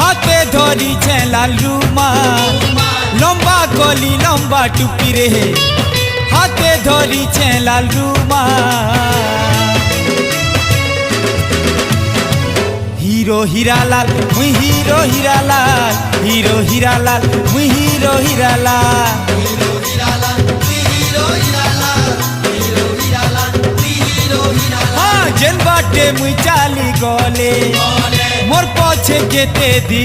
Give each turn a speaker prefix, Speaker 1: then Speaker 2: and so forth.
Speaker 1: हाथे धरी छे लाल रुमाल लंबा कली लंबा टुपी रे हाथे धरी छे लाल रुमाल हीरो हीरालाल मुई हीरो हीरालाल हीरो हीरालाल मुई हीरो हीरालाल हाँ जेन बाटे मुई चाली गले मोर पछे जेते दी।